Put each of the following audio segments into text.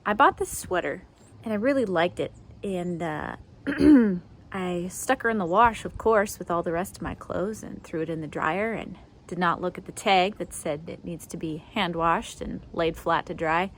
I bought this sweater and I really liked it, and I stuck her in the wash, of course, with all the rest of my clothes, and threw it in the dryer and did not look at the tag that said it needs to be hand washed and laid flat to dry.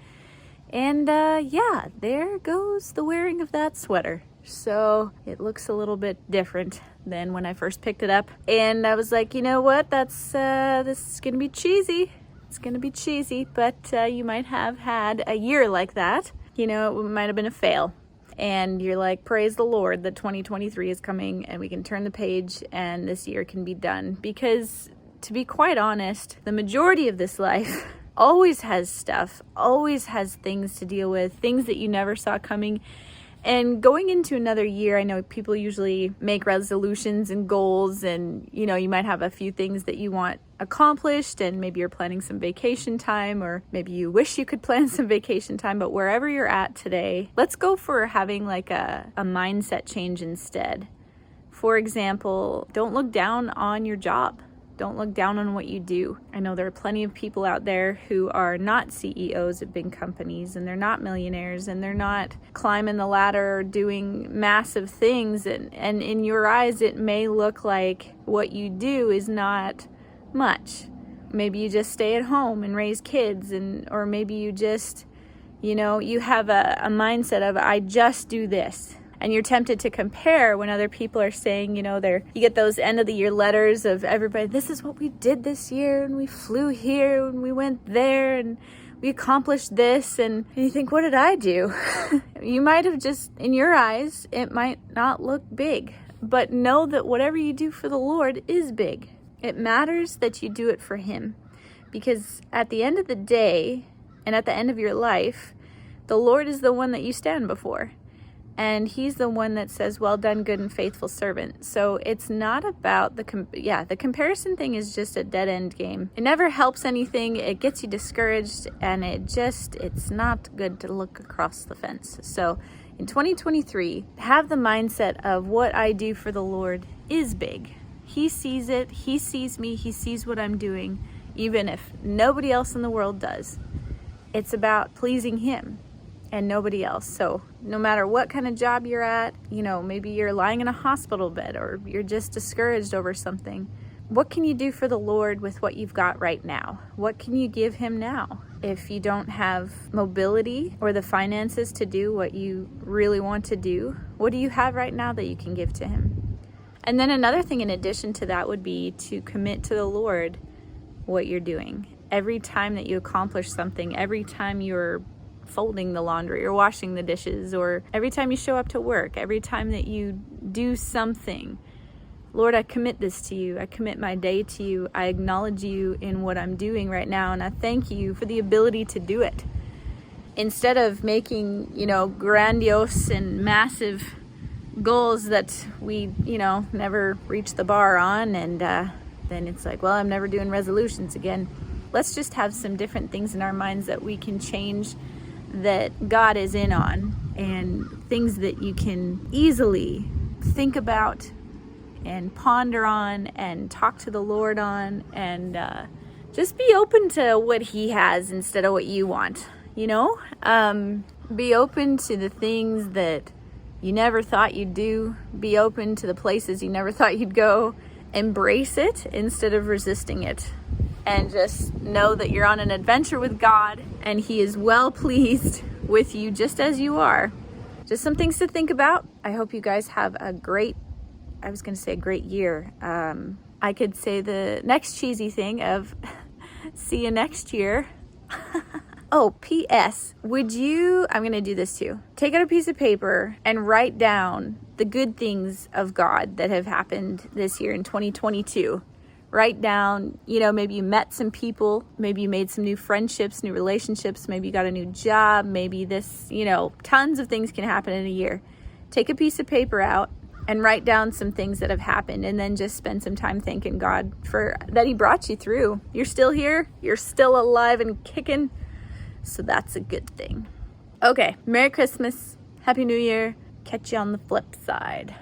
And yeah, there goes the wearing of that sweater. So it looks a little bit different than when I first picked it up. And I was like, you know what, this is gonna be cheesy. It's gonna be cheesy, but you might have had a year like that. You know, it might have been a fail. And you're like, praise the Lord that 2023 is coming and we can turn the page and this year can be done. Because to be quite honest, the majority of this life always has stuff, always has things to deal with, things that you never saw coming. And going into another year, I know people usually make resolutions and goals, and you know, you might have a few things that you want accomplished, and maybe you're planning some vacation time, or maybe you wish you could plan some vacation time. But wherever you're at today, let's go for having like a mindset change instead. For example, don't look down on your job. Don't look down on what you do. I know there are plenty of people out there who are not CEOs of big companies, and they're not millionaires, and they're not climbing the ladder or doing massive things. And in your eyes, it may look like what you do is not much. Maybe you just stay at home and raise kids, or maybe you just, you know, you have a mindset of, I just do this. And you're tempted to compare when other people are saying, you know, you get those end of the year letters of everybody, this is what we did this year, and we flew here, and we went there, and we accomplished this. And you think, what did I do? You might have just, in your eyes, it might not look big. But know that whatever you do for the Lord is big. It matters that you do it for Him. Because at the end of the day, and at the end of your life, the Lord is the one that you stand before. And He's the one that says, well done, good and faithful servant. So it's not about the comparison thing is just a dead end game. It never helps anything. It gets you discouraged, and it's not good to look across the fence. So in 2023, have the mindset of what I do for the Lord is big. He sees it. He sees me. He sees what I'm doing, even if nobody else in the world does. It's about pleasing Him and nobody else. So no matter what kind of job you're at, you know, maybe you're lying in a hospital bed, or you're just discouraged over something. What can you do for the Lord with what you've got right now? What can you give Him now? If you don't have mobility or the finances to do what you really want to do, what do you have right now that you can give to Him? And then another thing in addition to that would be to commit to the Lord what you're doing. Every time that you accomplish something, every time you're folding the laundry or washing the dishes, or every time you show up to work, every time that you do something, Lord, I commit this to you. I commit my day to you. I acknowledge you in what I'm doing right now, and I thank you for the ability to do it. Instead of making, you know, grandiose and massive goals that we, you know, never reach the bar on, and then it's like, well, I'm never doing resolutions again. Let's just have some different things in our minds that we can change, that God is in on, and things that you can easily think about and ponder on and talk to the Lord on, and just be open to what He has instead of what you want, you know? Be open to the things that you never thought you'd do. Be open to the places you never thought you'd go. Embrace it instead of resisting it. And just know that you're on an adventure with God, and He is well pleased with you just as you are. Just some things to think about. I hope you guys have a great year. I could say the next cheesy thing of see you next year. Oh, P.S. I'm going to do this too. Take out a piece of paper and write down the good things of God that have happened this year in 2022. Write down, you know, maybe you met some people, maybe you made some new friendships, new relationships, maybe you got a new job, maybe this, you know, tons of things can happen in a year. Take a piece of paper out and write down some things that have happened, and then just spend some time thanking God for that He brought you through. You're still here, you're still alive and kicking, so that's a good thing. Okay, Merry Christmas, Happy New Year, catch you on the flip side.